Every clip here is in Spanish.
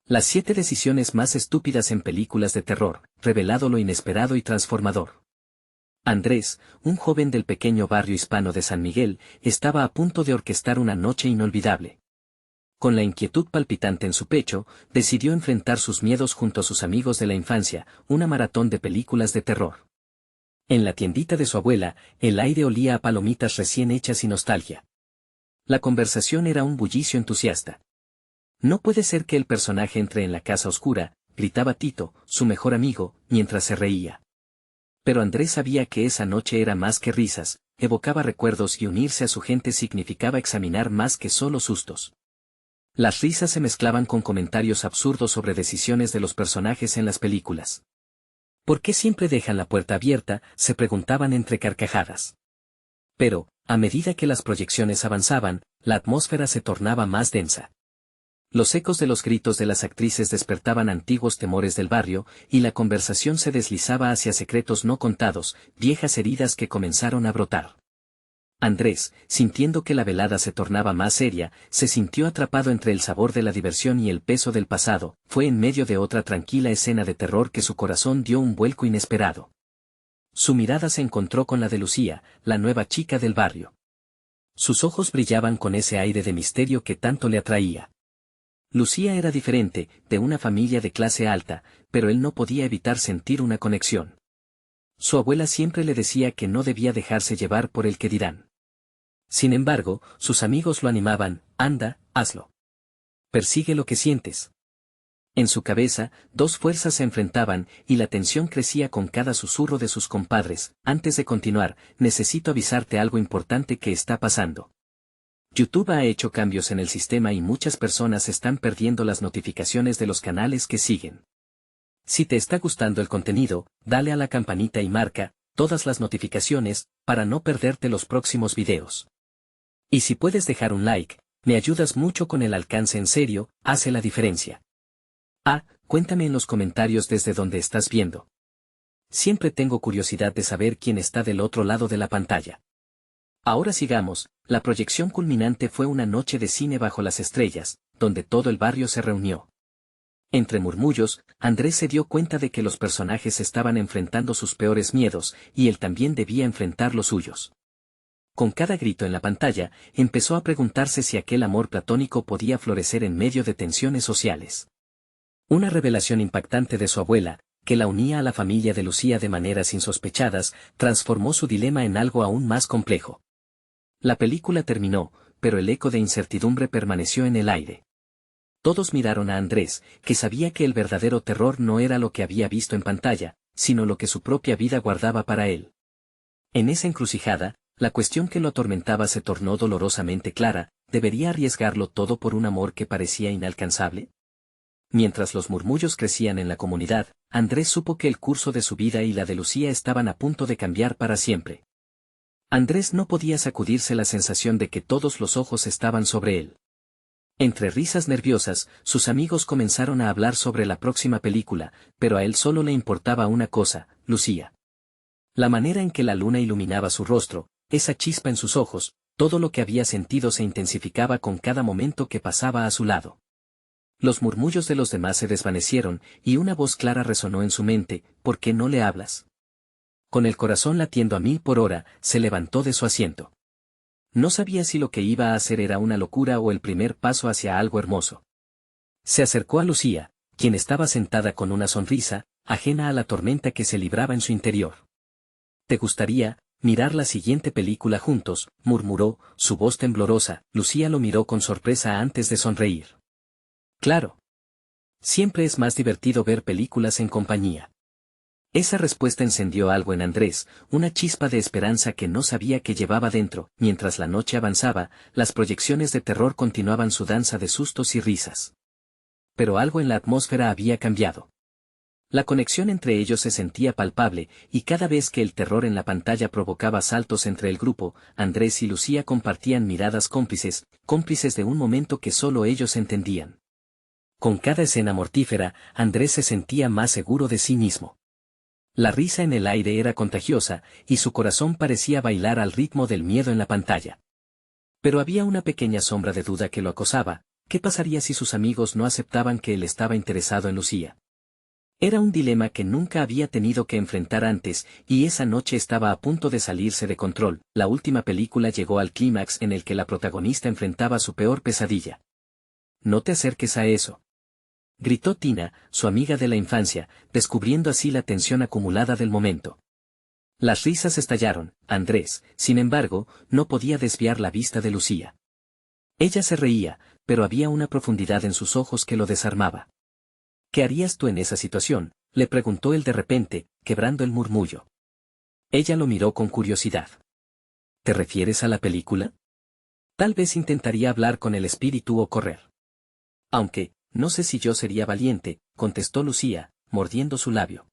Las 7 decisiones más estúpidas en películas de terror, revelado lo inesperado y transformador. Andrés, un joven del pequeño barrio hispano de San Miguel, estaba a punto de orquestar una noche inolvidable. Con la inquietud palpitante en su pecho, decidió enfrentar sus miedos junto a sus amigos de la infancia, una maratón de películas de terror. En la tiendita de su abuela, el aire olía a palomitas recién hechas y nostalgia. La conversación era un bullicio entusiasta. No puede ser que el personaje entre en la casa oscura, gritaba Tito, su mejor amigo, mientras se reía. Pero Andrés sabía que esa noche era más que risas, evocaba recuerdos y unirse a su gente significaba examinar más que solo sustos. Las risas se mezclaban con comentarios absurdos sobre decisiones de los personajes en las películas. ¿Por qué siempre dejan la puerta abierta?, se preguntaban entre carcajadas. Pero, a medida que las proyecciones avanzaban, la atmósfera se tornaba más densa. Los ecos de los gritos de las actrices despertaban antiguos temores del barrio, y la conversación se deslizaba hacia secretos no contados, viejas heridas que comenzaron a brotar. Andrés, sintiendo que la velada se tornaba más seria, se sintió atrapado entre el sabor de la diversión y el peso del pasado. Fue en medio de otra tranquila escena de terror que su corazón dio un vuelco inesperado. Su mirada se encontró con la de Lucía, la nueva chica del barrio. Sus ojos brillaban con ese aire de misterio que tanto le atraía. Lucía era diferente, de una familia de clase alta, pero él no podía evitar sentir una conexión. Su abuela siempre le decía que no debía dejarse llevar por el que dirán. Sin embargo, sus amigos lo animaban: anda, hazlo. Persigue lo que sientes. En su cabeza, dos fuerzas se enfrentaban, y la tensión crecía con cada susurro de sus compadres. Antes de continuar, necesito avisarte algo importante que está pasando. YouTube ha hecho cambios en el sistema y muchas personas están perdiendo las notificaciones de los canales que siguen. Si te está gustando el contenido, dale a la campanita y marca todas las notificaciones para no perderte los próximos videos. Y si puedes dejar un like, me ayudas mucho con el alcance, en serio, hace la diferencia. Cuéntame en los comentarios desde donde estás viendo. Siempre tengo curiosidad de saber quién está del otro lado de la pantalla. Ahora sigamos. La proyección culminante fue una noche de cine bajo las estrellas, donde todo el barrio se reunió. Entre murmullos, Andrés se dio cuenta de que los personajes estaban enfrentando sus peores miedos, y él también debía enfrentar los suyos. Con cada grito en la pantalla, empezó a preguntarse si aquel amor platónico podía florecer en medio de tensiones sociales. Una revelación impactante de su abuela, que la unía a la familia de Lucía de maneras insospechadas, transformó su dilema en algo aún más complejo. La película terminó, pero el eco de incertidumbre permaneció en el aire. Todos miraron a Andrés, que sabía que el verdadero terror no era lo que había visto en pantalla, sino lo que su propia vida guardaba para él. En esa encrucijada, la cuestión que lo atormentaba se tornó dolorosamente clara: ¿debería arriesgarlo todo por un amor que parecía inalcanzable? Mientras los murmullos crecían en la comunidad, Andrés supo que el curso de su vida y la de Lucía estaban a punto de cambiar para siempre. Andrés no podía sacudirse la sensación de que todos los ojos estaban sobre él. Entre risas nerviosas, sus amigos comenzaron a hablar sobre la próxima película, pero a él solo le importaba una cosa: Lucía. La manera en que la luna iluminaba su rostro, esa chispa en sus ojos, todo lo que había sentido se intensificaba con cada momento que pasaba a su lado. Los murmullos de los demás se desvanecieron, y una voz clara resonó en su mente: ¿por qué no le hablas? Con el corazón latiendo a 1000 por hora, se levantó de su asiento. No sabía si lo que iba a hacer era una locura o el primer paso hacia algo hermoso. Se acercó a Lucía, quien estaba sentada con una sonrisa, ajena a la tormenta que se libraba en su interior. ¿Te gustaría mirar la siguiente película juntos?, murmuró, su voz temblorosa. Lucía lo miró con sorpresa antes de sonreír. Claro. Siempre es más divertido ver películas en compañía. Esa respuesta encendió algo en Andrés, una chispa de esperanza que no sabía que llevaba dentro. Mientras la noche avanzaba, las proyecciones de terror continuaban su danza de sustos y risas. Pero algo en la atmósfera había cambiado. La conexión entre ellos se sentía palpable, y cada vez que el terror en la pantalla provocaba saltos entre el grupo, Andrés y Lucía compartían miradas cómplices, cómplices de un momento que solo ellos entendían. Con cada escena mortífera, Andrés se sentía más seguro de sí mismo. La risa en el aire era contagiosa, y su corazón parecía bailar al ritmo del miedo en la pantalla. Pero había una pequeña sombra de duda que lo acosaba: ¿Qué pasaría si sus amigos no aceptaban que él estaba interesado en Lucía? Era un dilema que nunca había tenido que enfrentar antes, y esa noche estaba a punto de salirse de control. La última película llegó al clímax en el que la protagonista enfrentaba su peor pesadilla. «No te acerques a eso», gritó Tina, su amiga de la infancia, descubriendo así la tensión acumulada del momento. Las risas estallaron. Andrés, sin embargo, no podía desviar la vista de Lucía. Ella se reía, pero había una profundidad en sus ojos que lo desarmaba. «¿Qué harías tú en esa situación?», le preguntó él de repente, quebrando el murmullo. Ella lo miró con curiosidad. «¿Te refieres a la película?». «Tal vez intentaría hablar con el espíritu o correr». «Aunque, no sé si yo sería valiente», contestó Lucía, mordiendo su labio.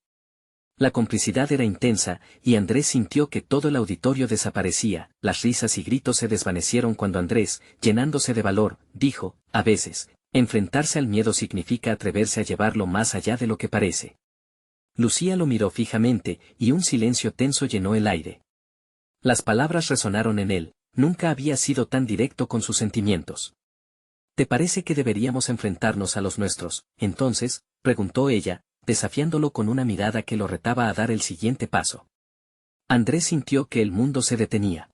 La complicidad era intensa, y Andrés sintió que todo el auditorio desaparecía. Las risas y gritos se desvanecieron cuando Andrés, llenándose de valor, dijo: «A veces, enfrentarse al miedo significa atreverse a llevarlo más allá de lo que parece». Lucía lo miró fijamente, y un silencio tenso llenó el aire. Las palabras resonaron en él, nunca había sido tan directo con sus sentimientos. «¿Te parece que deberíamos enfrentarnos a los nuestros, entonces?», preguntó ella, desafiándolo con una mirada que lo retaba a dar el siguiente paso. Andrés sintió que el mundo se detenía.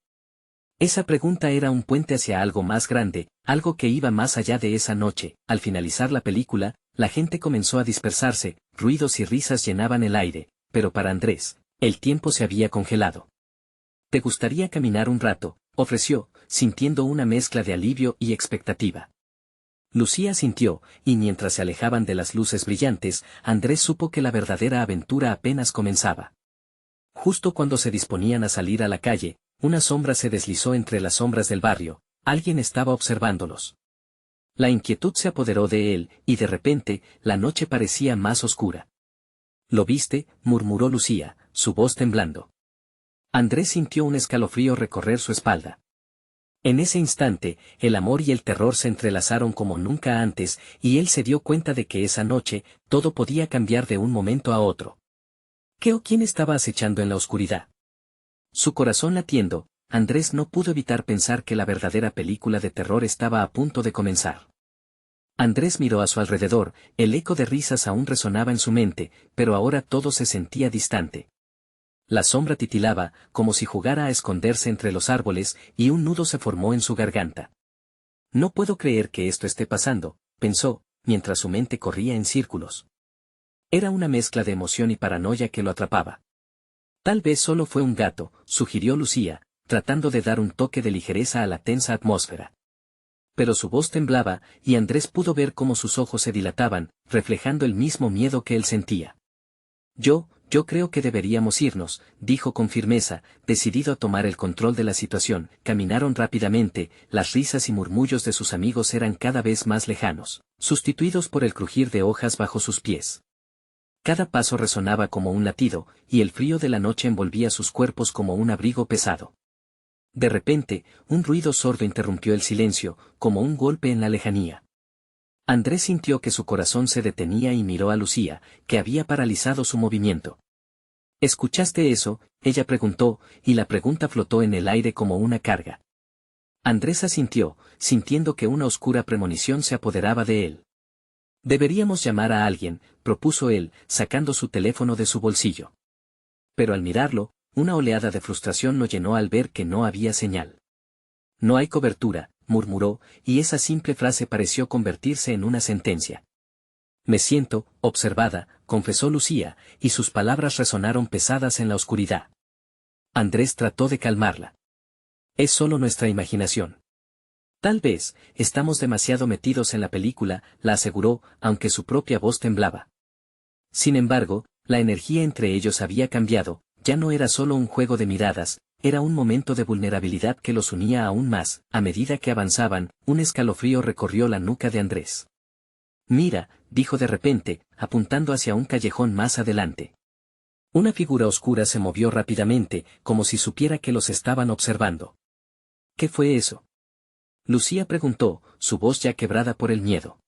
Esa pregunta era un puente hacia algo más grande, algo que iba más allá de esa noche. Al finalizar la película, la gente comenzó a dispersarse, ruidos y risas llenaban el aire, pero para Andrés, el tiempo se había congelado. «¿Te gustaría caminar un rato?», ofreció, sintiendo una mezcla de alivio y expectativa. Lucía sintió, y mientras se alejaban de las luces brillantes, Andrés supo que la verdadera aventura apenas comenzaba. Justo cuando se disponían a salir a la calle, una sombra se deslizó entre las sombras del barrio. Alguien estaba observándolos. La inquietud se apoderó de él, y de repente, la noche parecía más oscura. «¿Lo viste?», murmuró Lucía, su voz temblando. Andrés sintió un escalofrío recorrer su espalda. En ese instante, el amor y el terror se entrelazaron como nunca antes, y él se dio cuenta de que esa noche, todo podía cambiar de un momento a otro. ¿Qué o quién estaba acechando en la oscuridad? Su corazón latiendo, Andrés no pudo evitar pensar que la verdadera película de terror estaba a punto de comenzar. Andrés miró a su alrededor, el eco de risas aún resonaba en su mente, pero ahora todo se sentía distante. La sombra titilaba, como si jugara a esconderse entre los árboles, y un nudo se formó en su garganta. «No puedo creer que esto esté pasando», pensó, mientras su mente corría en círculos. Era una mezcla de emoción y paranoia que lo atrapaba. «Tal vez solo fue un gato», sugirió Lucía, tratando de dar un toque de ligereza a la tensa atmósfera. Pero su voz temblaba, y Andrés pudo ver cómo sus ojos se dilataban, reflejando el mismo miedo que él sentía. Yo creo que deberíamos irnos», dijo con firmeza, decidido a tomar el control de la situación. Caminaron rápidamente, las risas y murmullos de sus amigos eran cada vez más lejanos, sustituidos por el crujir de hojas bajo sus pies. Cada paso resonaba como un latido, y el frío de la noche envolvía sus cuerpos como un abrigo pesado. De repente, un ruido sordo interrumpió el silencio, como un golpe en la lejanía. Andrés sintió que su corazón se detenía y miró a Lucía, que había paralizado su movimiento. «¿Escuchaste eso?», ella preguntó, y la pregunta flotó en el aire como una carga. Andrés asintió, sintiendo que una oscura premonición se apoderaba de él. «Deberíamos llamar a alguien», propuso él, sacando su teléfono de su bolsillo. Pero al mirarlo, una oleada de frustración lo llenó al ver que no había señal. «No hay cobertura», murmuró, y esa simple frase pareció convertirse en una sentencia. «Me siento observada», confesó Lucía, y sus palabras resonaron pesadas en la oscuridad. Andrés trató de calmarla. «Es solo nuestra imaginación. Tal vez, estamos demasiado metidos en la película», la aseguró, aunque su propia voz temblaba. Sin embargo, la energía entre ellos había cambiado, ya no era solo un juego de miradas, era un momento de vulnerabilidad que los unía aún más. A medida que avanzaban, un escalofrío recorrió la nuca de Andrés. «Mira», dijo de repente, apuntando hacia un callejón más adelante. Una figura oscura se movió rápidamente, como si supiera que los estaban observando. «¿Qué fue eso?», Lucía preguntó, su voz ya quebrada por el miedo.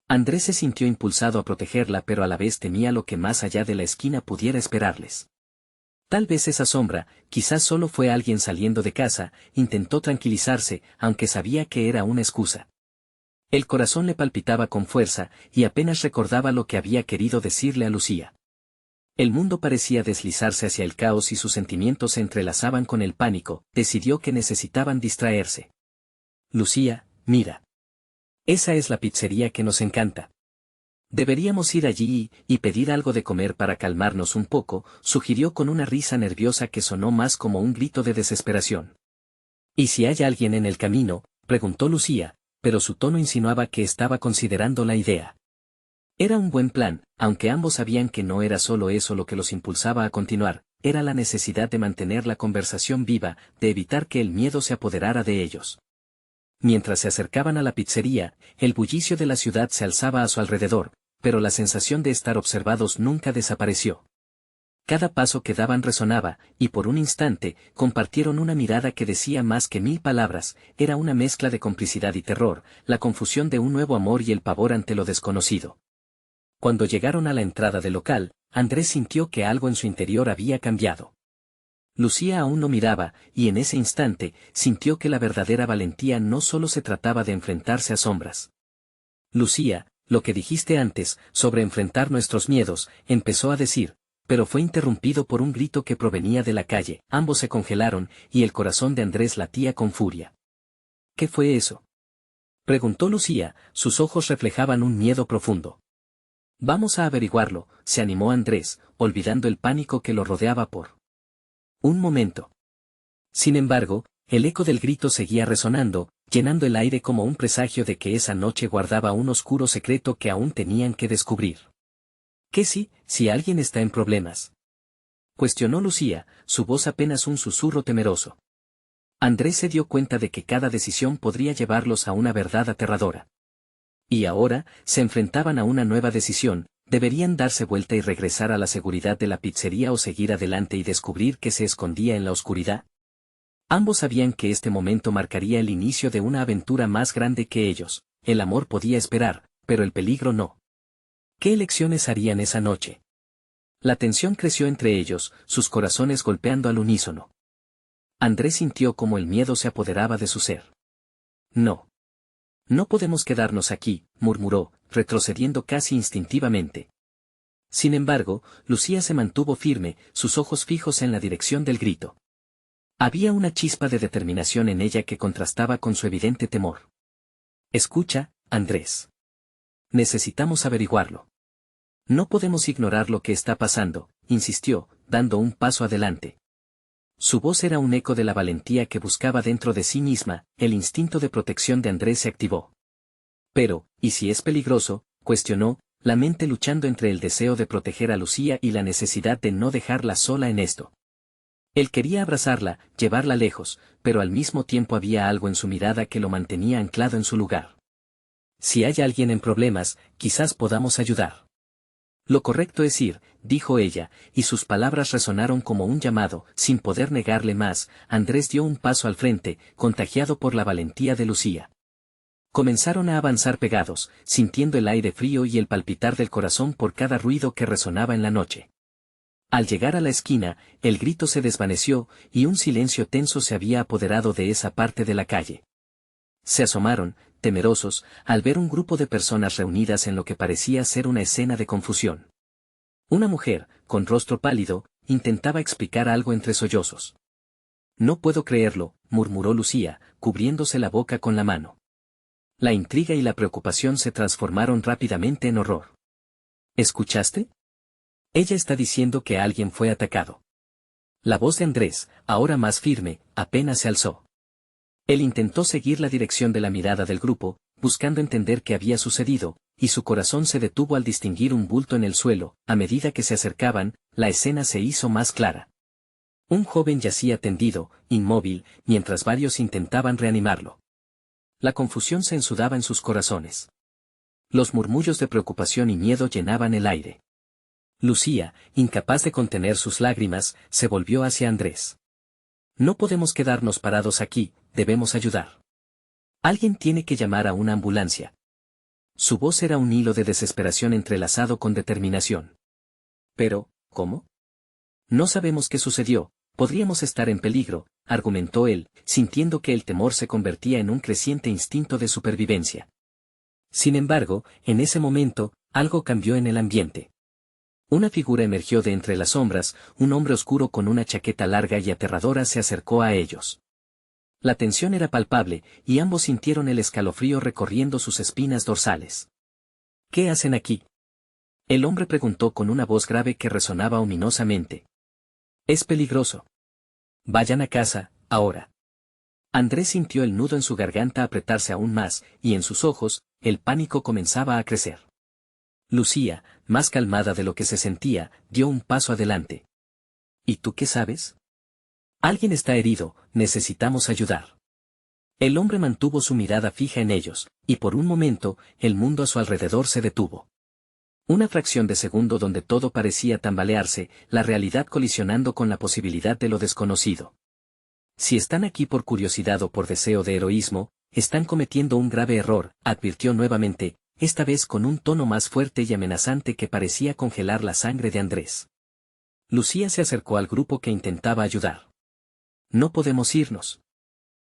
Andrés se sintió impulsado a protegerla, pero a la vez temía lo que más allá de la esquina pudiera esperarles. Tal vez esa sombra, quizás solo fue alguien saliendo de casa, intentó tranquilizarse, aunque sabía que era una excusa. El corazón le palpitaba con fuerza, y apenas recordaba lo que había querido decirle a Lucía. El mundo parecía deslizarse hacia el caos y sus sentimientos se entrelazaban con el pánico. Decidió que necesitaban distraerse. Lucía, mira. Esa es la pizzería que nos encanta. Deberíamos ir allí y pedir algo de comer para calmarnos un poco, sugirió con una risa nerviosa que sonó más como un grito de desesperación. ¿Y si hay alguien en el camino?, preguntó Lucía, pero su tono insinuaba que estaba considerando la idea. Era un buen plan, aunque ambos sabían que no era solo eso lo que los impulsaba a continuar, era la necesidad de mantener la conversación viva, de evitar que el miedo se apoderara de ellos. Mientras se acercaban a la pizzería, el bullicio de la ciudad se alzaba a su alrededor, pero la sensación de estar observados nunca desapareció. Cada paso que daban resonaba, y por un instante, compartieron una mirada que decía más que 1000 palabras, era una mezcla de complicidad y terror, la confusión de un nuevo amor y el pavor ante lo desconocido. Cuando llegaron a la entrada del local, Andrés sintió que algo en su interior había cambiado. Lucía aún no miraba, y en ese instante, sintió que la verdadera valentía no solo se trataba de enfrentarse a sombras. Lucía, lo que dijiste antes, sobre enfrentar nuestros miedos, empezó a decir, pero fue interrumpido por un grito que provenía de la calle. Ambos se congelaron, y el corazón de Andrés latía con furia. ¿Qué fue eso?, preguntó Lucía, sus ojos reflejaban un miedo profundo. Vamos a averiguarlo, se animó Andrés, olvidando el pánico que lo rodeaba por un momento. Sin embargo, el eco del grito seguía resonando, llenando el aire como un presagio de que esa noche guardaba un oscuro secreto que aún tenían que descubrir. ¿Qué si alguien está en problemas?, cuestionó Lucía, su voz apenas un susurro temeroso. Andrés se dio cuenta de que cada decisión podría llevarlos a una verdad aterradora. Y ahora, se enfrentaban a una nueva decisión: ¿deberían darse vuelta y regresar a la seguridad de la pizzería o seguir adelante y descubrir qué se escondía en la oscuridad? Ambos sabían que este momento marcaría el inicio de una aventura más grande que ellos. El amor podía esperar, pero el peligro no. ¿Qué elecciones harían esa noche? La tensión creció entre ellos, sus corazones golpeando al unísono. Andrés sintió como el miedo se apoderaba de su ser. No. No podemos quedarnos aquí, murmuró, retrocediendo casi instintivamente. Sin embargo, Lucía se mantuvo firme, sus ojos fijos en la dirección del grito. Había una chispa de determinación en ella que contrastaba con su evidente temor. Escucha, Andrés. Necesitamos averiguarlo. No podemos ignorar lo que está pasando, insistió, dando un paso adelante. Su voz era un eco de la valentía que buscaba dentro de sí misma. El instinto de protección de Andrés se activó. Pero, ¿y si es peligroso?, cuestionó, la mente luchando entre el deseo de proteger a Lucía y la necesidad de no dejarla sola en esto. Él quería abrazarla, llevarla lejos, pero al mismo tiempo había algo en su mirada que lo mantenía anclado en su lugar. Si hay alguien en problemas, quizás podamos ayudar. Lo correcto es ir, dijo ella, y sus palabras resonaron como un llamado. Sin poder negarle más, Andrés dio un paso al frente, contagiado por la valentía de Lucía. Comenzaron a avanzar pegados, sintiendo el aire frío y el palpitar del corazón por cada ruido que resonaba en la noche. Al llegar a la esquina, el grito se desvaneció, y un silencio tenso se había apoderado de esa parte de la calle. Se asomaron, temerosos, al ver un grupo de personas reunidas en lo que parecía ser una escena de confusión. Una mujer, con rostro pálido, intentaba explicar algo entre sollozos. No puedo creerlo, murmuró Lucía, cubriéndose la boca con la mano. La intriga y la preocupación se transformaron rápidamente en horror. ¿Escuchaste? Ella está diciendo que alguien fue atacado. La voz de Andrés, ahora más firme, apenas se alzó. Él intentó seguir la dirección de la mirada del grupo, buscando entender qué había sucedido, y su corazón se detuvo al distinguir un bulto en el suelo. A medida que se acercaban, la escena se hizo más clara. Un joven yacía tendido, inmóvil, mientras varios intentaban reanimarlo. La confusión se ensudaba en sus corazones. Los murmullos de preocupación y miedo llenaban el aire. Lucía, incapaz de contener sus lágrimas, se volvió hacia Andrés. No podemos quedarnos parados aquí, debemos ayudar. Alguien tiene que llamar a una ambulancia. Su voz era un hilo de desesperación entrelazado con determinación. Pero, ¿cómo? No sabemos qué sucedió, podríamos estar en peligro, argumentó él, sintiendo que el temor se convertía en un creciente instinto de supervivencia. Sin embargo, en ese momento, algo cambió en el ambiente. Una figura emergió de entre las sombras, un hombre oscuro con una chaqueta larga y aterradora se acercó a ellos. La tensión era palpable, y ambos sintieron el escalofrío recorriendo sus espinas dorsales. ¿Qué hacen aquí? El hombre preguntó con una voz grave que resonaba ominosamente. Es peligroso. Vayan a casa, ahora. Andrés sintió el nudo en su garganta apretarse aún más, y en sus ojos, el pánico comenzaba a crecer. Lucía, más calmada de lo que se sentía, dio un paso adelante. ¿Y tú qué sabes? Alguien está herido, necesitamos ayudar. El hombre mantuvo su mirada fija en ellos, y por un momento, el mundo a su alrededor se detuvo. Una fracción de segundo donde todo parecía tambalearse, la realidad colisionando con la posibilidad de lo desconocido. Si están aquí por curiosidad o por deseo de heroísmo, están cometiendo un grave error, advirtió nuevamente, esta vez con un tono más fuerte y amenazante que parecía congelar la sangre de Andrés. Lucía se acercó al grupo que intentaba ayudar. No podemos irnos.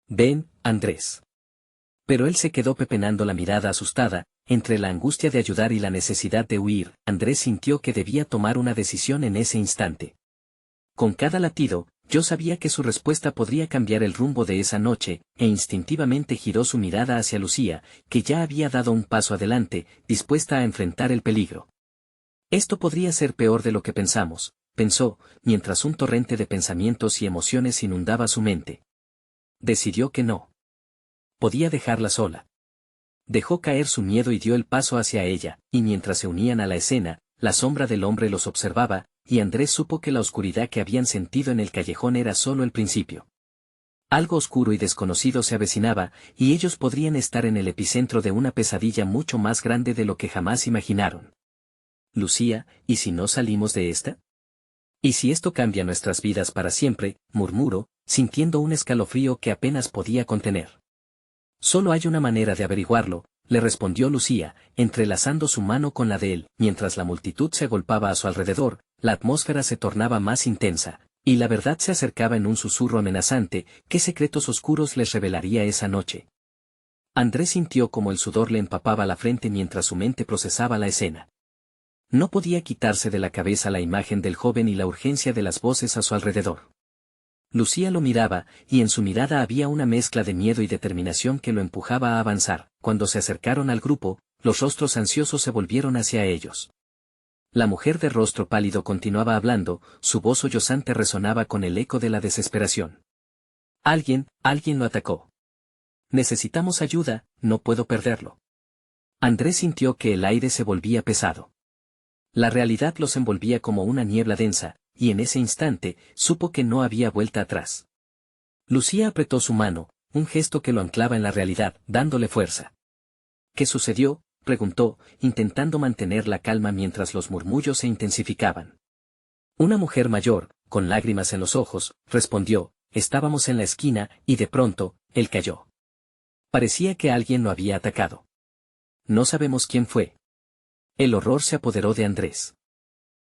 Ven, Andrés. Pero él se quedó pepenando la mirada asustada, entre la angustia de ayudar y la necesidad de huir. Andrés sintió que debía tomar una decisión en ese instante. Con cada latido, yo sabía que su respuesta podría cambiar el rumbo de esa noche, e instintivamente giró su mirada hacia Lucía, que ya había dado un paso adelante, dispuesta a enfrentar el peligro. Esto podría ser peor de lo que pensamos, pensó, mientras un torrente de pensamientos y emociones inundaba su mente. Decidió que no. Podía dejarla sola. Dejó caer su miedo y dio el paso hacia ella, y mientras se unían a la escena, la sombra del hombre los observaba, y Andrés supo que la oscuridad que habían sentido en el callejón era solo el principio. Algo oscuro y desconocido se avecinaba, y ellos podrían estar en el epicentro de una pesadilla mucho más grande de lo que jamás imaginaron. Lucía, ¿y si no salimos de esta? ¿Y si esto cambia nuestras vidas para siempre?, murmuró, sintiendo un escalofrío que apenas podía contener. Solo hay una manera de averiguarlo, le respondió Lucía, entrelazando su mano con la de él. Mientras la multitud se agolpaba a su alrededor, la atmósfera se tornaba más intensa, y la verdad se acercaba en un susurro amenazante. ¿Qué secretos oscuros les revelaría esa noche? Andrés sintió como el sudor le empapaba la frente mientras su mente procesaba la escena. No podía quitarse de la cabeza la imagen del joven y la urgencia de las voces a su alrededor. Lucía lo miraba, y en su mirada había una mezcla de miedo y determinación que lo empujaba a avanzar. Cuando se acercaron al grupo, los rostros ansiosos se volvieron hacia ellos. La mujer de rostro pálido continuaba hablando, su voz sollozante resonaba con el eco de la desesperación. Alguien lo atacó. Necesitamos ayuda, no puedo perderlo. Andrés sintió que el aire se volvía pesado. La realidad los envolvía como una niebla densa, y en ese instante, supo que no había vuelta atrás. Lucía apretó su mano, un gesto que lo anclaba en la realidad, dándole fuerza. ¿Qué sucedió?, preguntó, intentando mantener la calma mientras los murmullos se intensificaban. Una mujer mayor, con lágrimas en los ojos, respondió, estábamos en la esquina, y de pronto, él cayó. Parecía que alguien lo había atacado. No sabemos quién fue. El horror se apoderó de Andrés.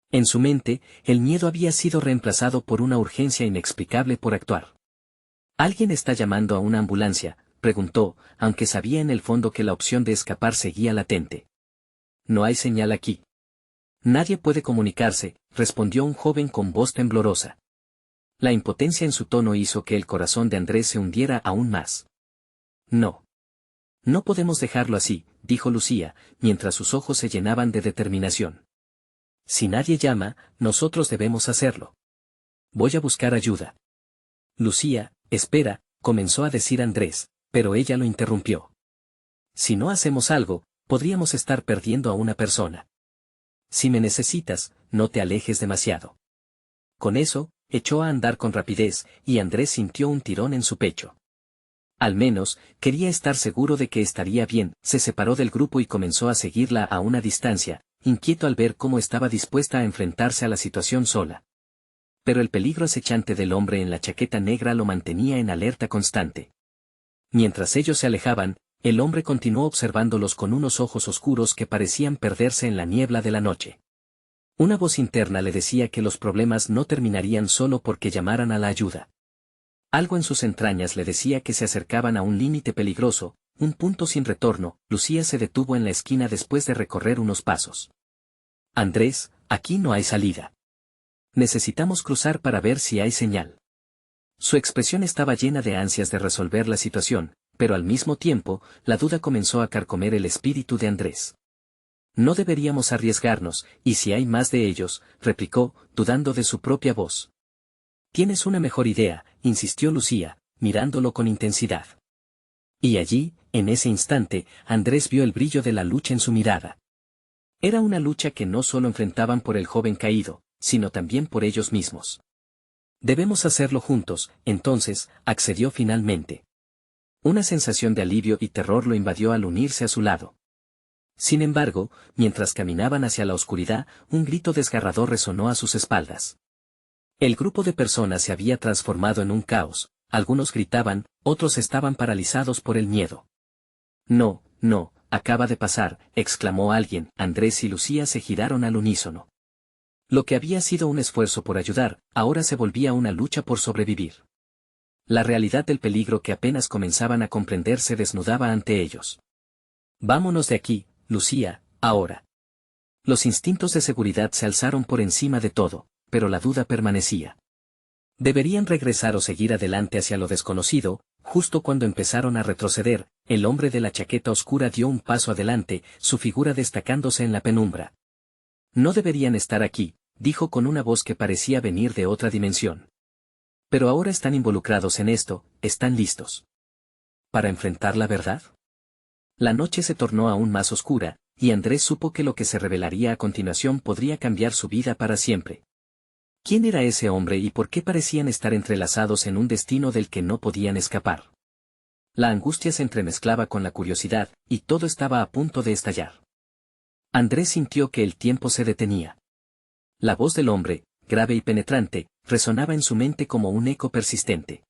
En su mente, el miedo había sido reemplazado por una urgencia inexplicable por actuar. ¿Alguien está llamando a una ambulancia?, preguntó, aunque sabía en el fondo que la opción de escapar seguía latente. No hay señal aquí. Nadie puede comunicarse, respondió un joven con voz temblorosa. La impotencia en su tono hizo que el corazón de Andrés se hundiera aún más. No. No podemos dejarlo así, dijo Lucía, mientras sus ojos se llenaban de determinación. Si nadie llama, nosotros debemos hacerlo. Voy a buscar ayuda. Lucía, espera, comenzó a decir Andrés, pero ella lo interrumpió. Si no hacemos algo, podríamos estar perdiendo a una persona. Si me necesitas, no te alejes demasiado. Con eso, echó a andar con rapidez, y Andrés sintió un tirón en su pecho. Al menos, quería estar seguro de que estaría bien. Se separó del grupo y comenzó a seguirla a una distancia, inquieto al ver cómo estaba dispuesta a enfrentarse a la situación sola. Pero el peligro acechante del hombre en la chaqueta negra lo mantenía en alerta constante. Mientras ellos se alejaban, el hombre continuó observándolos con unos ojos oscuros que parecían perderse en la niebla de la noche. Una voz interna le decía que los problemas no terminarían solo porque llamaran a la ayuda. Algo en sus entrañas le decía que se acercaban a un límite peligroso, un punto sin retorno. Lucía se detuvo en la esquina después de recorrer unos pasos. Andrés, aquí no hay salida. Necesitamos cruzar para ver si hay señal. Su expresión estaba llena de ansias de resolver la situación, pero al mismo tiempo, la duda comenzó a carcomer el espíritu de Andrés. No deberíamos arriesgarnos, y si hay más de ellos, replicó, dudando de su propia voz. Tienes una mejor idea, insistió Lucía, mirándolo con intensidad. Y allí, en ese instante, Andrés vio el brillo de la lucha en su mirada. Era una lucha que no solo enfrentaban por el joven caído, sino también por ellos mismos. Debemos hacerlo juntos, entonces, accedió finalmente. Una sensación de alivio y terror lo invadió al unirse a su lado. Sin embargo, mientras caminaban hacia la oscuridad, un grito desgarrador resonó a sus espaldas. El grupo de personas se había transformado en un caos, algunos gritaban, otros estaban paralizados por el miedo. No, no, acaba de pasar, exclamó alguien. Andrés y Lucía se giraron al unísono. Lo que había sido un esfuerzo por ayudar, ahora se volvía una lucha por sobrevivir. La realidad del peligro que apenas comenzaban a comprender se desnudaba ante ellos. Vámonos de aquí, Lucía, ahora. Los instintos de seguridad se alzaron por encima de todo, pero la duda permanecía. ¿Deberían regresar o seguir adelante hacia lo desconocido? Justo cuando empezaron a retroceder, el hombre de la chaqueta oscura dio un paso adelante, su figura destacándose en la penumbra. No deberían estar aquí, dijo con una voz que parecía venir de otra dimensión. Pero ahora están involucrados en esto, están listos. ¿Para enfrentar la verdad? La noche se tornó aún más oscura, y Andrés supo que lo que se revelaría a continuación podría cambiar su vida para siempre. ¿Quién era ese hombre y por qué parecían estar entrelazados en un destino del que no podían escapar? La angustia se entremezclaba con la curiosidad, y todo estaba a punto de estallar. Andrés sintió que el tiempo se detenía. La voz del hombre, grave y penetrante, resonaba en su mente como un eco persistente.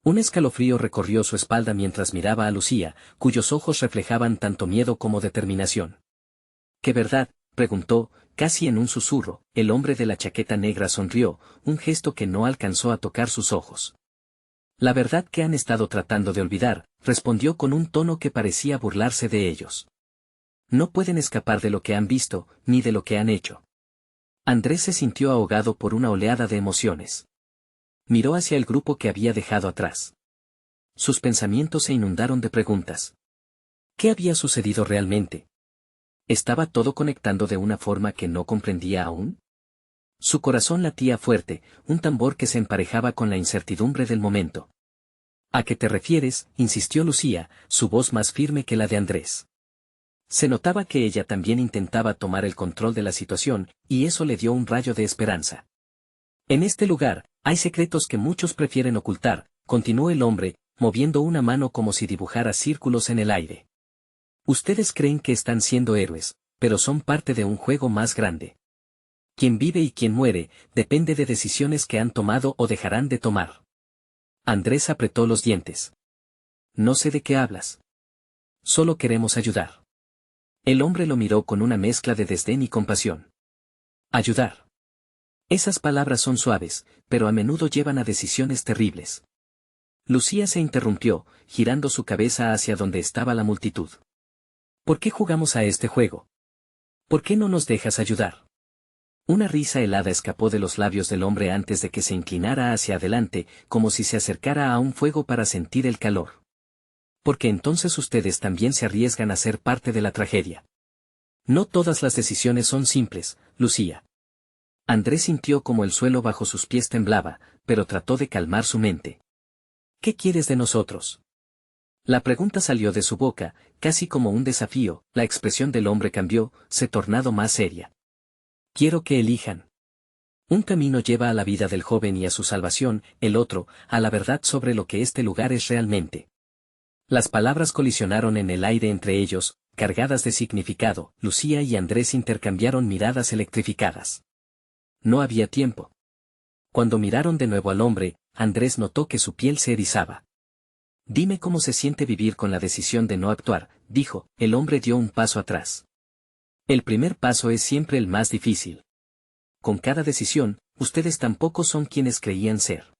Un escalofrío recorrió su espalda mientras miraba a Lucía, cuyos ojos reflejaban tanto miedo como determinación. ¿Qué verdad?, preguntó, casi en un susurro. El hombre de la chaqueta negra sonrió, un gesto que no alcanzó a tocar sus ojos. La verdad que han estado tratando de olvidar, respondió con un tono que parecía burlarse de ellos. No pueden escapar de lo que han visto, ni de lo que han hecho. Andrés se sintió ahogado por una oleada de emociones. Miró hacia el grupo que había dejado atrás. Sus pensamientos se inundaron de preguntas. ¿Qué había sucedido realmente? ¿Estaba todo conectando de una forma que no comprendía aún? Su corazón latía fuerte, un tambor que se emparejaba con la incertidumbre del momento. ¿A qué te refieres?, insistió Lucía, su voz más firme que la de Andrés. Se notaba que ella también intentaba tomar el control de la situación, y eso le dio un rayo de esperanza. En este lugar, hay secretos que muchos prefieren ocultar, continuó el hombre, moviendo una mano como si dibujara círculos en el aire. Ustedes creen que están siendo héroes, pero son parte de un juego más grande. Quien vive y quien muere, depende de decisiones que han tomado o dejarán de tomar. Andrés apretó los dientes. No sé de qué hablas. Solo queremos ayudar. El hombre lo miró con una mezcla de desdén y compasión. Ayudar. Esas palabras son suaves, pero a menudo llevan a decisiones terribles. Lucía se interrumpió, girando su cabeza hacia donde estaba la multitud. ¿Por qué jugamos a este juego? ¿Por qué no nos dejas ayudar? Una risa helada escapó de los labios del hombre antes de que se inclinara hacia adelante, como si se acercara a un fuego para sentir el calor. Porque entonces ustedes también se arriesgan a ser parte de la tragedia. No todas las decisiones son simples, Lucía. Andrés sintió como el suelo bajo sus pies temblaba, pero trató de calmar su mente. ¿Qué quieres de nosotros? La pregunta salió de su boca, casi como un desafío. La expresión del hombre cambió, se tornado más seria. Quiero que elijan. Un camino lleva a la vida del joven y a su salvación, el otro, a la verdad sobre lo que este lugar es realmente. Las palabras colisionaron en el aire entre ellos, cargadas de significado. Lucía y Andrés intercambiaron miradas electrificadas. No había tiempo. Cuando miraron de nuevo al hombre, Andrés notó que su piel se erizaba. Dime cómo se siente vivir con la decisión de no actuar, dijo. El hombre dio un paso atrás. El primer paso es siempre el más difícil. Con cada decisión, ustedes tampoco son quienes creían ser.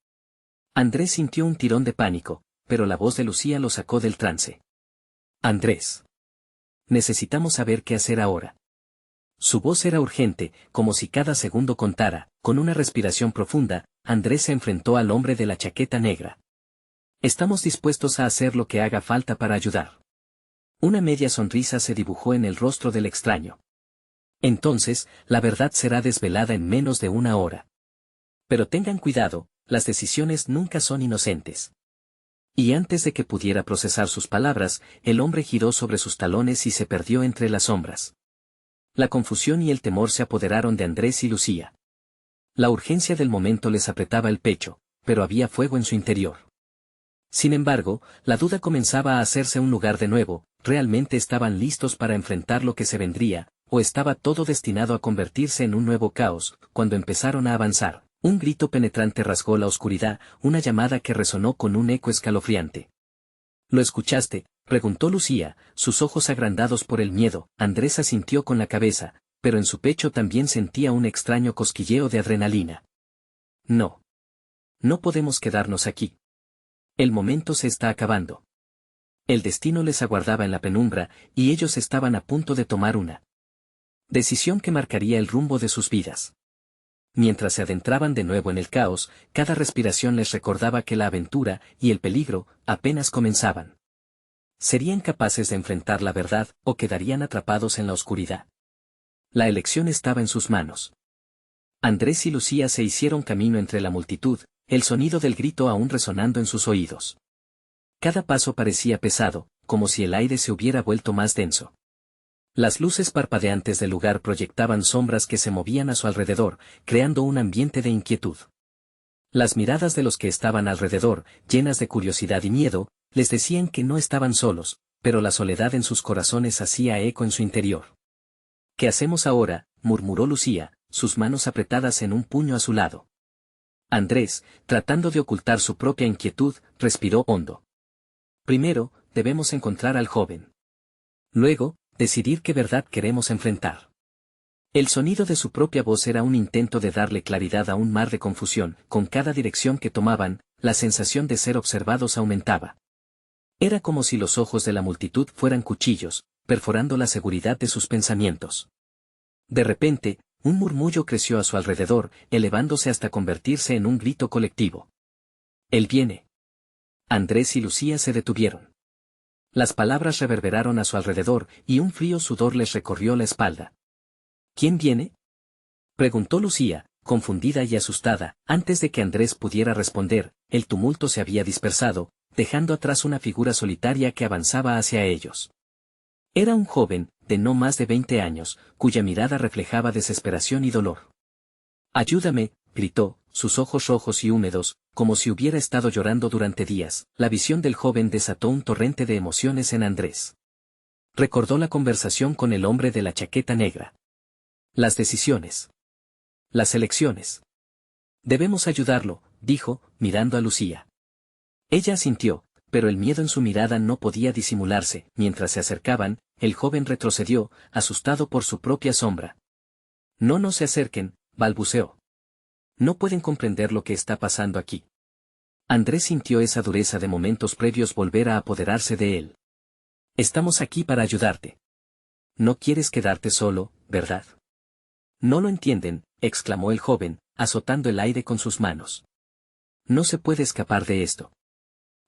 Andrés sintió un tirón de pánico, pero la voz de Lucía lo sacó del trance. Andrés. Necesitamos saber qué hacer ahora. Su voz era urgente, como si cada segundo contara. Con una respiración profunda, Andrés se enfrentó al hombre de la chaqueta negra. Estamos dispuestos a hacer lo que haga falta para ayudar. Una media sonrisa se dibujó en el rostro del extraño. Entonces, la verdad será desvelada en menos de una hora. Pero tengan cuidado, las decisiones nunca son inocentes. Y antes de que pudiera procesar sus palabras, el hombre giró sobre sus talones y se perdió entre las sombras. La confusión y el temor se apoderaron de Andrés y Lucía. La urgencia del momento les apretaba el pecho, pero había fuego en su interior. Sin embargo, la duda comenzaba a hacerse un lugar de nuevo. ¿Realmente estaban listos para enfrentar lo que se vendría, o estaba todo destinado a convertirse en un nuevo caos? Cuando empezaron a avanzar, un grito penetrante rasgó la oscuridad, una llamada que resonó con un eco escalofriante. ¿Lo escuchaste?, preguntó Lucía, sus ojos agrandados por el miedo. Andrés asintió con la cabeza, pero en su pecho también sentía un extraño cosquilleo de adrenalina. No. No podemos quedarnos aquí. El momento se está acabando. El destino les aguardaba en la penumbra, y ellos estaban a punto de tomar una decisión que marcaría el rumbo de sus vidas. Mientras se adentraban de nuevo en el caos, cada respiración les recordaba que la aventura y el peligro apenas comenzaban. ¿Serían capaces de enfrentar la verdad o quedarían atrapados en la oscuridad? La elección estaba en sus manos. Andrés y Lucía se hicieron camino entre la multitud, el sonido del grito aún resonando en sus oídos. Cada paso parecía pesado, como si el aire se hubiera vuelto más denso. Las luces parpadeantes del lugar proyectaban sombras que se movían a su alrededor, creando un ambiente de inquietud. Las miradas de los que estaban alrededor, llenas de curiosidad y miedo, les decían que no estaban solos, pero la soledad en sus corazones hacía eco en su interior. ¿Qué hacemos ahora?, murmuró Lucía, sus manos apretadas en un puño a su lado. Andrés, tratando de ocultar su propia inquietud, respiró hondo. Primero, debemos encontrar al joven. Luego, decidir qué verdad queremos enfrentar. El sonido de su propia voz era un intento de darle claridad a un mar de confusión. Con cada dirección que tomaban, la sensación de ser observados aumentaba. Era como si los ojos de la multitud fueran cuchillos, perforando la seguridad de sus pensamientos. De repente, un murmullo creció a su alrededor, elevándose hasta convertirse en un grito colectivo. «Él viene». Andrés y Lucía se detuvieron. Las palabras reverberaron a su alrededor, y un frío sudor les recorrió la espalda. «¿Quién viene?», preguntó Lucía, confundida y asustada. Antes de que Andrés pudiera responder, el tumulto se había dispersado, dejando atrás una figura solitaria que avanzaba hacia ellos. Era un joven, de no más de 20 años, cuya mirada reflejaba desesperación y dolor. «Ayúdame», gritó, sus ojos rojos y húmedos, como si hubiera estado llorando durante días. La visión del joven desató un torrente de emociones en Andrés. Recordó la conversación con el hombre de la chaqueta negra. Las decisiones. Las elecciones. «Debemos ayudarlo», dijo, mirando a Lucía. Ella asintió, pero el miedo en su mirada no podía disimularse. Mientras se acercaban, el joven retrocedió, asustado por su propia sombra. «No se acerquen», balbuceó. «No pueden comprender lo que está pasando aquí». Andrés sintió esa dureza de momentos previos volver a apoderarse de él. «Estamos aquí para ayudarte. No quieres quedarte solo, ¿verdad?». «No lo entienden», exclamó el joven, azotando el aire con sus manos. «No se puede escapar de esto.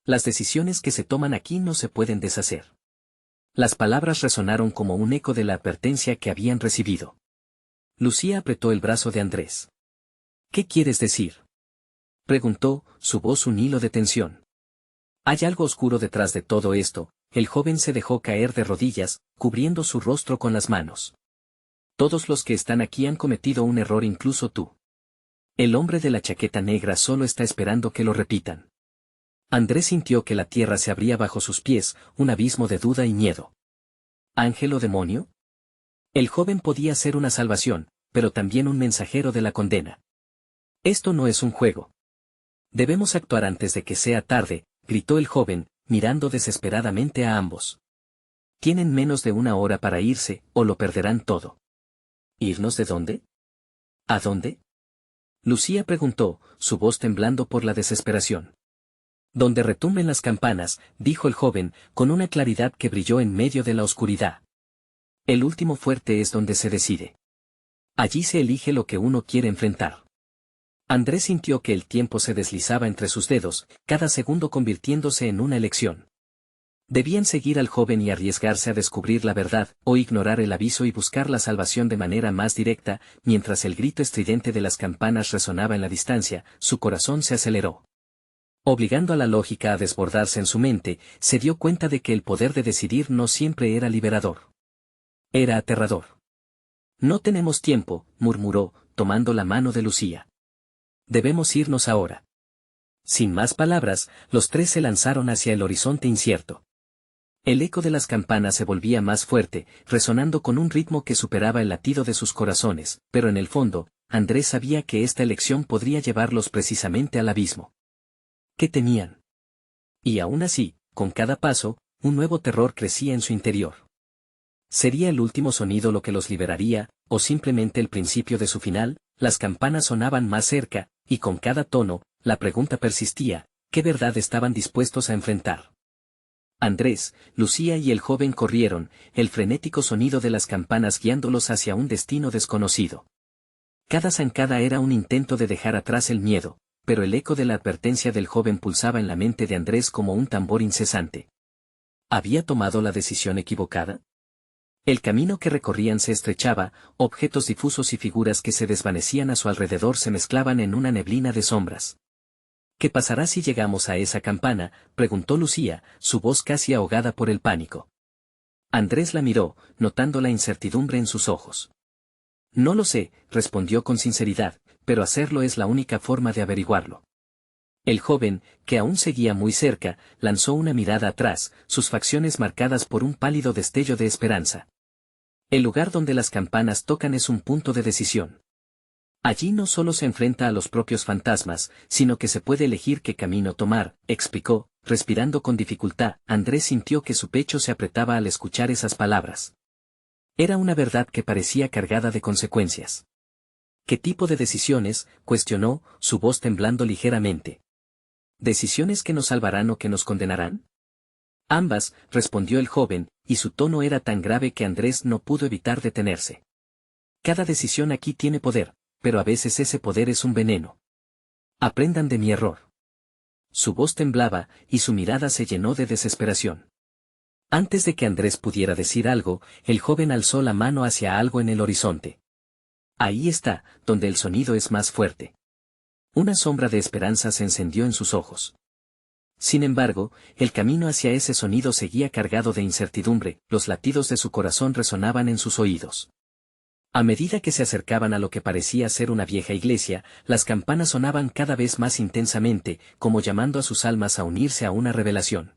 Las decisiones que se toman aquí no se pueden deshacer». Las palabras resonaron como un eco de la advertencia que habían recibido. Lucía apretó el brazo de Andrés. «¿Qué quieres decir?», preguntó, su voz un hilo de tensión. «Hay algo oscuro detrás de todo esto». El joven se dejó caer de rodillas, cubriendo su rostro con las manos. «Todos los que están aquí han cometido un error, incluso tú. El hombre de la chaqueta negra solo está esperando que lo repitan». Andrés sintió que la tierra se abría bajo sus pies, un abismo de duda y miedo. ¿Ángel o demonio? El joven podía ser una salvación, pero también un mensajero de la condena. «Esto no es un juego. Debemos actuar antes de que sea tarde», gritó el joven, mirando desesperadamente a ambos. «Tienen menos de una hora para irse, o lo perderán todo». «¿Irnos de dónde?». «¿A dónde?», Lucía preguntó, su voz temblando por la desesperación. Donde retumben las campanas, dijo el joven, con una claridad que brilló en medio de la oscuridad. El último fuerte es donde se decide. Allí se elige lo que uno quiere enfrentar. Andrés sintió que el tiempo se deslizaba entre sus dedos, cada segundo convirtiéndose en una elección. Debían seguir al joven y arriesgarse a descubrir la verdad, o ignorar el aviso y buscar la salvación de manera más directa. Mientras el grito estridente de las campanas resonaba en la distancia, su corazón se aceleró. Obligando a la lógica a desbordarse en su mente, se dio cuenta de que el poder de decidir no siempre era liberador. Era aterrador. No tenemos tiempo, murmuró, tomando la mano de Lucía. Debemos irnos ahora. Sin más palabras, los tres se lanzaron hacia el horizonte incierto. El eco de las campanas se volvía más fuerte, resonando con un ritmo que superaba el latido de sus corazones, pero en el fondo, Andrés sabía que esta elección podría llevarlos precisamente al abismo. ¿Qué temían? Y aún así, con cada paso, un nuevo terror crecía en su interior. ¿Sería el último sonido lo que los liberaría, o simplemente el principio de su final? Las campanas sonaban más cerca, y con cada tono, la pregunta persistía: ¿qué verdad estaban dispuestos a enfrentar? Andrés, Lucía y el joven corrieron, el frenético sonido de las campanas guiándolos hacia un destino desconocido. Cada zancada era un intento de dejar atrás el miedo, pero el eco de la advertencia del joven pulsaba en la mente de Andrés como un tambor incesante. ¿Había tomado la decisión equivocada? El camino que recorrían se estrechaba, objetos difusos y figuras que se desvanecían a su alrededor se mezclaban en una neblina de sombras. ¿Qué pasará si llegamos a esa campana?, preguntó Lucía, su voz casi ahogada por el pánico. Andrés la miró, notando la incertidumbre en sus ojos. No lo sé, respondió con sinceridad, pero hacerlo es la única forma de averiguarlo. El joven, que aún seguía muy cerca, lanzó una mirada atrás, sus facciones marcadas por un pálido destello de esperanza. El lugar donde las campanas tocan es un punto de decisión. Allí no solo se enfrenta a los propios fantasmas, sino que se puede elegir qué camino tomar, explicó, respirando con dificultad. Andrés sintió que su pecho se apretaba al escuchar esas palabras. Era una verdad que parecía cargada de consecuencias. ¿Qué tipo de decisiones?, cuestionó, su voz temblando ligeramente. ¿Decisiones que nos salvarán o que nos condenarán? Ambas, respondió el joven, y su tono era tan grave que Andrés no pudo evitar detenerse. Cada decisión aquí tiene poder, pero a veces ese poder es un veneno. Aprendan de mi error. Su voz temblaba, y su mirada se llenó de desesperación. Antes de que Andrés pudiera decir algo, el joven alzó la mano hacia algo en el horizonte. Ahí está, donde el sonido es más fuerte. Una sombra de esperanza se encendió en sus ojos. Sin embargo, el camino hacia ese sonido seguía cargado de incertidumbre, los latidos de su corazón resonaban en sus oídos. A medida que se acercaban a lo que parecía ser una vieja iglesia, las campanas sonaban cada vez más intensamente, como llamando a sus almas a unirse a una revelación.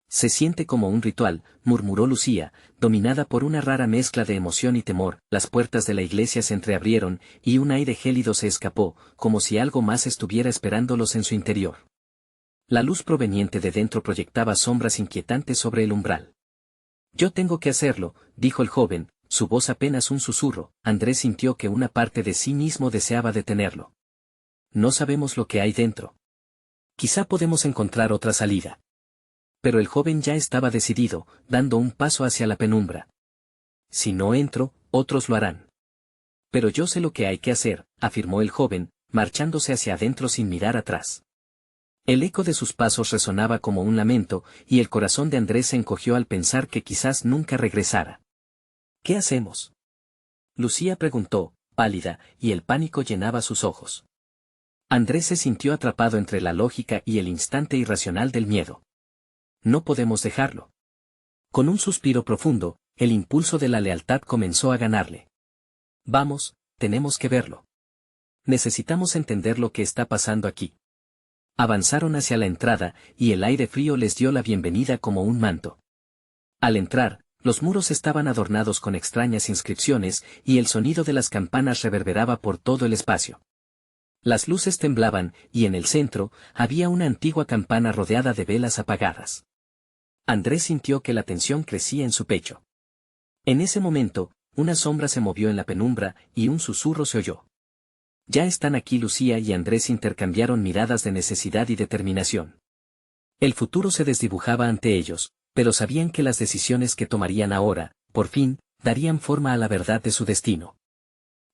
Se siente como un ritual, murmuró Lucía, dominada por una rara mezcla de emoción y temor. Las puertas de la iglesia se entreabrieron, y un aire gélido se escapó, como si algo más estuviera esperándolos en su interior. La luz proveniente de dentro proyectaba sombras inquietantes sobre el umbral. Yo tengo que hacerlo, dijo el joven, su voz apenas un susurro. Andrés sintió que una parte de sí mismo deseaba detenerlo. No sabemos lo que hay dentro. Quizá podemos encontrar otra salida. Pero el joven ya estaba decidido, dando un paso hacia la penumbra. Si no entro, otros lo harán. Pero yo sé lo que hay que hacer, afirmó el joven, marchándose hacia adentro sin mirar atrás. El eco de sus pasos resonaba como un lamento, y el corazón de Andrés se encogió al pensar que quizás nunca regresara. ¿Qué hacemos?, Lucía preguntó, pálida, y el pánico llenaba sus ojos. Andrés se sintió atrapado entre la lógica y el instante irracional del miedo. No podemos dejarlo. Con un suspiro profundo, el impulso de la lealtad comenzó a ganarle. Vamos, tenemos que verlo. Necesitamos entender lo que está pasando aquí. Avanzaron hacia la entrada, y el aire frío les dio la bienvenida como un manto. Al entrar, los muros estaban adornados con extrañas inscripciones, y el sonido de las campanas reverberaba por todo el espacio. Las luces temblaban, y en el centro, había una antigua campana rodeada de velas apagadas. Andrés sintió que la tensión crecía en su pecho. En ese momento, una sombra se movió en la penumbra, y un susurro se oyó. Ya están aquí. Lucía y Andrés intercambiaron miradas de necesidad y determinación. El futuro se desdibujaba ante ellos, pero sabían que las decisiones que tomarían ahora, por fin, darían forma a la verdad de su destino.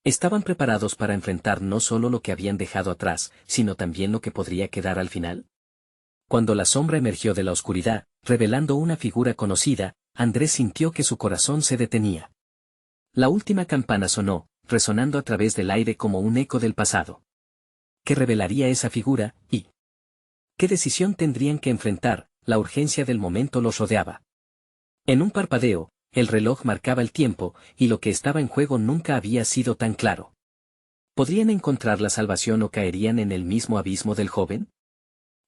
Estaban preparados para enfrentar no solo lo que habían dejado atrás, sino también lo que podría quedar al final. Cuando la sombra emergió de la oscuridad, revelando una figura conocida, Andrés sintió que su corazón se detenía. La última campana sonó, resonando a través del aire como un eco del pasado. ¿Qué revelaría esa figura, y qué decisión tendrían que enfrentar? La urgencia del momento los rodeaba. En un parpadeo, el reloj marcaba el tiempo, y lo que estaba en juego nunca había sido tan claro. ¿Podrían encontrar la salvación o caerían en el mismo abismo del joven?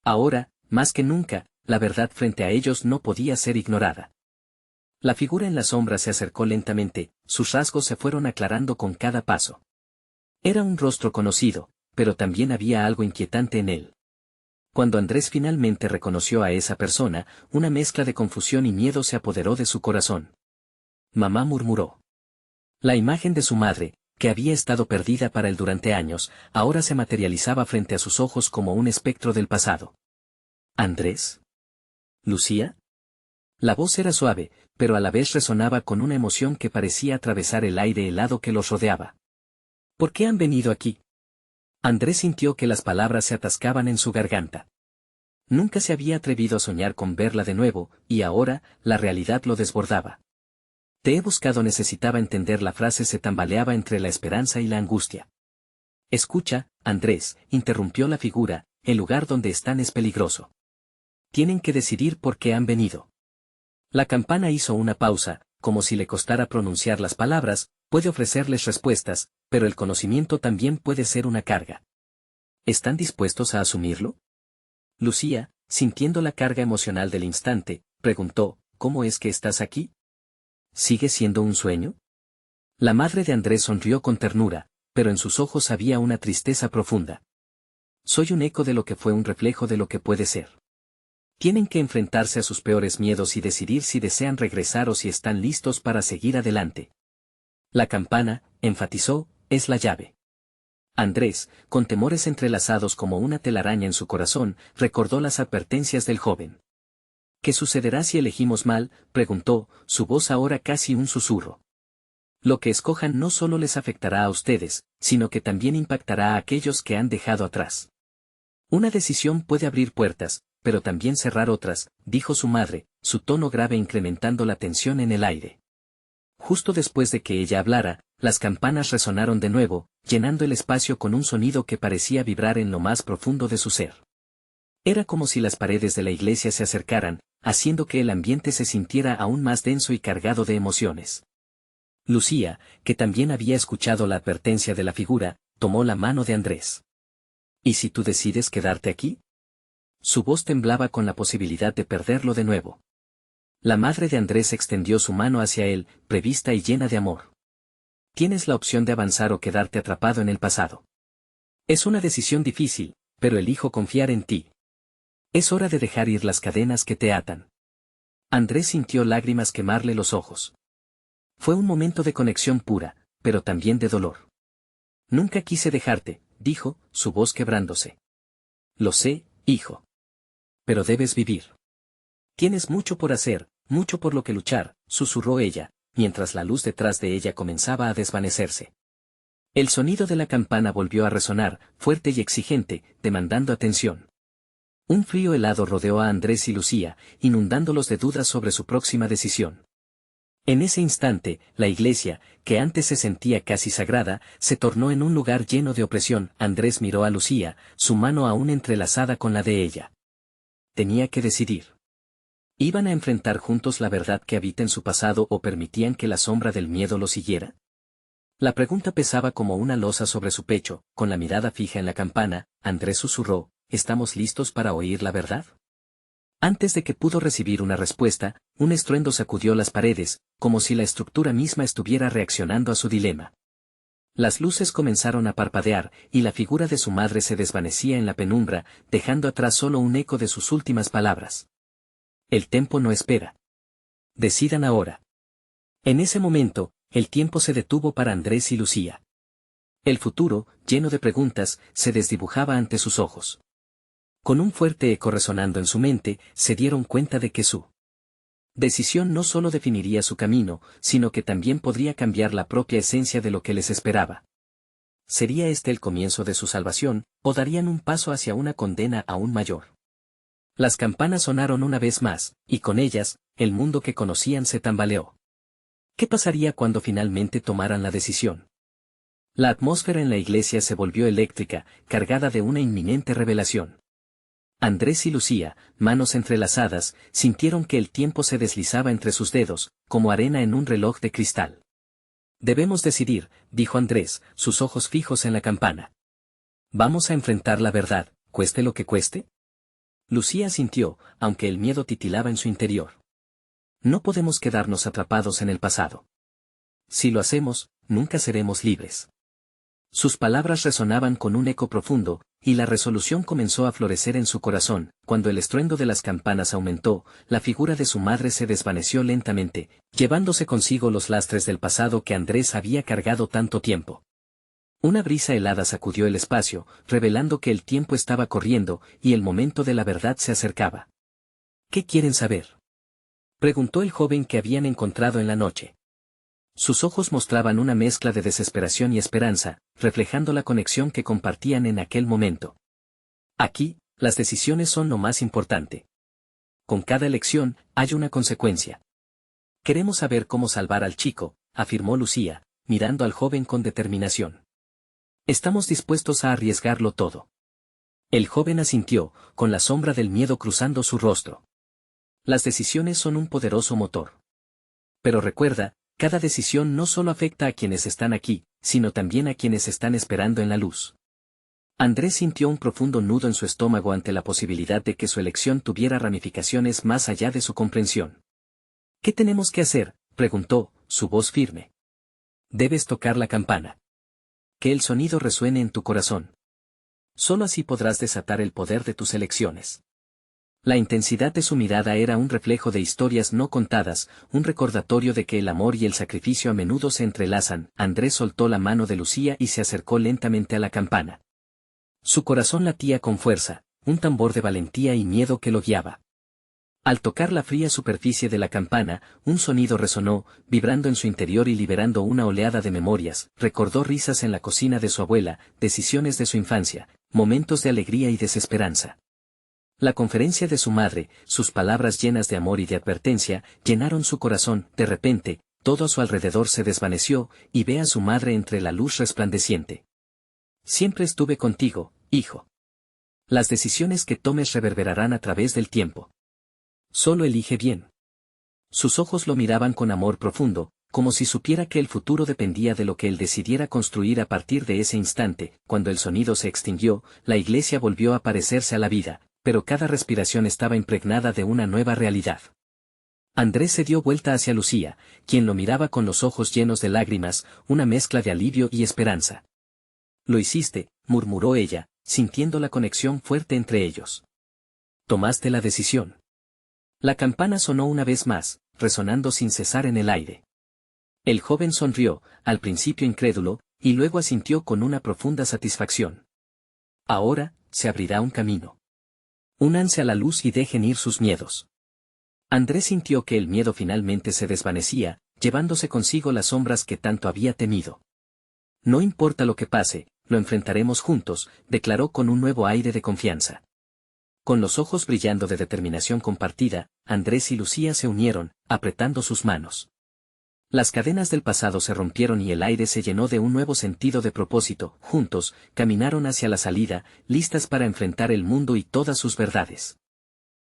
Ahora, más que nunca, la verdad frente a ellos no podía ser ignorada. La figura en la sombra se acercó lentamente, sus rasgos se fueron aclarando con cada paso. Era un rostro conocido, pero también había algo inquietante en él. Cuando Andrés finalmente reconoció a esa persona, una mezcla de confusión y miedo se apoderó de su corazón. Mamá, murmuró. La imagen de su madre, que había estado perdida para él durante años, ahora se materializaba frente a sus ojos como un espectro del pasado. ¿Andrés? ¿Lucía? La voz era suave, pero a la vez resonaba con una emoción que parecía atravesar el aire helado que los rodeaba. ¿Por qué han venido aquí? Andrés sintió que las palabras se atascaban en su garganta. Nunca se había atrevido a soñar con verla de nuevo, y ahora, la realidad lo desbordaba. Te he buscado. Necesitaba entender. La frase se tambaleaba entre la esperanza y la angustia. Escucha, Andrés, interrumpió la figura, el lugar donde están es peligroso. Tienen que decidir por qué han venido. La campana hizo una pausa, como si le costara pronunciar las palabras. Puede ofrecerles respuestas, pero el conocimiento también puede ser una carga. ¿Están dispuestos a asumirlo? Lucía, sintiendo la carga emocional del instante, preguntó, ¿cómo es que estás aquí? ¿Sigue siendo un sueño? La madre de Andrés sonrió con ternura, pero en sus ojos había una tristeza profunda. Soy un eco de lo que fue, un reflejo de lo que puede ser. Tienen que enfrentarse a sus peores miedos y decidir si desean regresar o si están listos para seguir adelante. La campana, enfatizó, es la llave. Andrés, con temores entrelazados como una telaraña en su corazón, recordó las advertencias del joven. ¿Qué sucederá si elegimos mal?, preguntó, su voz ahora casi un susurro. Lo que escojan no solo les afectará a ustedes, sino que también impactará a aquellos que han dejado atrás. Una decisión puede abrir puertas, pero también cerrar otras, dijo su madre, su tono grave incrementando la tensión en el aire. Justo después de que ella hablara, las campanas resonaron de nuevo, llenando el espacio con un sonido que parecía vibrar en lo más profundo de su ser. Era como si las paredes de la iglesia se acercaran, haciendo que el ambiente se sintiera aún más denso y cargado de emociones. Lucía, que también había escuchado la advertencia de la figura, tomó la mano de Andrés. ¿Y si tú decides quedarte aquí? Su voz temblaba con la posibilidad de perderlo de nuevo. La madre de Andrés extendió su mano hacia él, prevista y llena de amor. Tienes la opción de avanzar o quedarte atrapado en el pasado. Es una decisión difícil, pero elijo confiar en ti. Es hora de dejar ir las cadenas que te atan. Andrés sintió lágrimas quemarle los ojos. Fue un momento de conexión pura, pero también de dolor. Nunca quise dejarte, dijo, su voz quebrándose. Lo sé, hijo. Pero debes vivir. Tienes mucho por hacer, mucho por lo que luchar, susurró ella, mientras la luz detrás de ella comenzaba a desvanecerse. El sonido de la campana volvió a resonar, fuerte y exigente, demandando atención. Un frío helado rodeó a Andrés y Lucía, inundándolos de dudas sobre su próxima decisión. En ese instante, la iglesia, que antes se sentía casi sagrada, se tornó en un lugar lleno de opresión. Andrés miró a Lucía, su mano aún entrelazada con la de ella. Tenía que decidir. ¿Iban a enfrentar juntos la verdad que habita en su pasado o permitían que la sombra del miedo lo siguiera? La pregunta pesaba como una losa sobre su pecho, con la mirada fija en la campana. Andrés susurró, ¿estamos listos para oír la verdad? Antes de que pudo recibir una respuesta, un estruendo sacudió las paredes, como si la estructura misma estuviera reaccionando a su dilema. Las luces comenzaron a parpadear, y la figura de su madre se desvanecía en la penumbra, dejando atrás solo un eco de sus últimas palabras. El tiempo no espera. Decidan ahora. En ese momento, el tiempo se detuvo para Andrés y Lucía. El futuro, lleno de preguntas, se desdibujaba ante sus ojos. Con un fuerte eco resonando en su mente, se dieron cuenta de que su decisión no solo definiría su camino, sino que también podría cambiar la propia esencia de lo que les esperaba. ¿Sería este el comienzo de su salvación, o darían un paso hacia una condena aún mayor? Las campanas sonaron una vez más, y con ellas, el mundo que conocían se tambaleó. ¿Qué pasaría cuando finalmente tomaran la decisión? La atmósfera en la iglesia se volvió eléctrica, cargada de una inminente revelación. Andrés y Lucía, manos entrelazadas, sintieron que el tiempo se deslizaba entre sus dedos, como arena en un reloj de cristal. Debemos decidir, dijo Andrés, sus ojos fijos en la campana. ¿Vamos a enfrentar la verdad, cueste lo que cueste? Lucía sintió, aunque el miedo titilaba en su interior. No podemos quedarnos atrapados en el pasado. Si lo hacemos, nunca seremos libres. Sus palabras resonaban con un eco profundo, y la resolución comenzó a florecer en su corazón. Cuando el estruendo de las campanas aumentó, la figura de su madre se desvaneció lentamente, llevándose consigo los lastres del pasado que Andrés había cargado tanto tiempo. Una brisa helada sacudió el espacio, revelando que el tiempo estaba corriendo, y el momento de la verdad se acercaba. ¿Qué quieren saber?, preguntó el joven que habían encontrado en la noche. Sus ojos mostraban una mezcla de desesperación y esperanza, reflejando la conexión que compartían en aquel momento. Aquí, las decisiones son lo más importante. Con cada elección, hay una consecuencia. Queremos saber cómo salvar al chico, afirmó Lucía, mirando al joven con determinación. Estamos dispuestos a arriesgarlo todo. El joven asintió, con la sombra del miedo cruzando su rostro. Las decisiones son un poderoso motor. Pero recuerda, cada decisión no solo afecta a quienes están aquí, sino también a quienes están esperando en la luz. Andrés sintió un profundo nudo en su estómago ante la posibilidad de que su elección tuviera ramificaciones más allá de su comprensión. ¿Qué tenemos que hacer?, preguntó, su voz firme. Debes tocar la campana. Que el sonido resuene en tu corazón. Solo así podrás desatar el poder de tus elecciones. La intensidad de su mirada era un reflejo de historias no contadas, un recordatorio de que el amor y el sacrificio a menudo se entrelazan. Andrés soltó la mano de Lucía y se acercó lentamente a la campana. Su corazón latía con fuerza, un tambor de valentía y miedo que lo guiaba. Al tocar la fría superficie de la campana, un sonido resonó, vibrando en su interior y liberando una oleada de memorias. Recordó risas en la cocina de su abuela, decisiones de su infancia, momentos de alegría y desesperanza. La conferencia de su madre, sus palabras llenas de amor y de advertencia, llenaron su corazón. De repente, todo a su alrededor se desvaneció, y ve a su madre entre la luz resplandeciente. Siempre estuve contigo, hijo. Las decisiones que tomes reverberarán a través del tiempo. Solo elige bien. Sus ojos lo miraban con amor profundo, como si supiera que el futuro dependía de lo que él decidiera construir a partir de ese instante. Cuando el sonido se extinguió, la iglesia volvió a parecerse a la vida, pero cada respiración estaba impregnada de una nueva realidad. Andrés se dio vuelta hacia Lucía, quien lo miraba con los ojos llenos de lágrimas, una mezcla de alivio y esperanza. Lo hiciste, murmuró ella, sintiendo la conexión fuerte entre ellos. Tomaste la decisión. La campana sonó una vez más, resonando sin cesar en el aire. El joven sonrió, al principio incrédulo, y luego asintió con una profunda satisfacción. Ahora, se abrirá un camino. Únanse a la luz y dejen ir sus miedos. Andrés sintió que el miedo finalmente se desvanecía, llevándose consigo las sombras que tanto había temido. No importa lo que pase, lo enfrentaremos juntos, declaró con un nuevo aire de confianza. Con los ojos brillando de determinación compartida, Andrés y Lucía se unieron, apretando sus manos. Las cadenas del pasado se rompieron y el aire se llenó de un nuevo sentido de propósito. Juntos, caminaron hacia la salida, listas para enfrentar el mundo y todas sus verdades.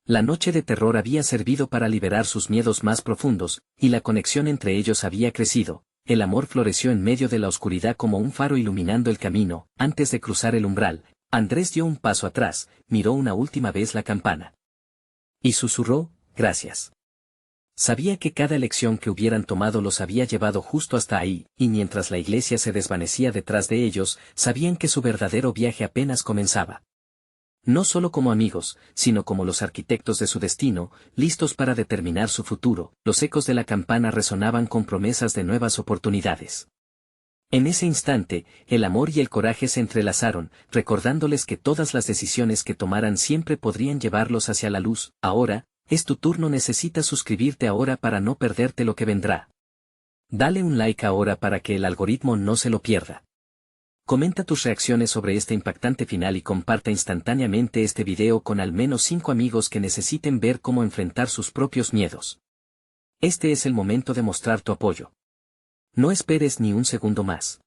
La noche de terror había servido para liberar sus miedos más profundos, y la conexión entre ellos había crecido. El amor floreció en medio de la oscuridad como un faro iluminando el camino. Antes de cruzar el umbral, Andrés dio un paso atrás, miró una última vez la campana. Y susurró, gracias. Sabía que cada elección que hubieran tomado los había llevado justo hasta ahí, y mientras la iglesia se desvanecía detrás de ellos, sabían que su verdadero viaje apenas comenzaba. No solo como amigos, sino como los arquitectos de su destino, listos para determinar su futuro. Los ecos de la campana resonaban con promesas de nuevas oportunidades. En ese instante, el amor y el coraje se entrelazaron, recordándoles que todas las decisiones que tomaran siempre podrían llevarlos hacia la luz. Ahora, es tu turno, necesitas suscribirte ahora para no perderte lo que vendrá. Dale un like ahora para que el algoritmo no se lo pierda. Comenta tus reacciones sobre este impactante final y comparta instantáneamente este video con al menos 5 amigos que necesiten ver cómo enfrentar sus propios miedos. Este es el momento de mostrar tu apoyo. No esperes ni un segundo más.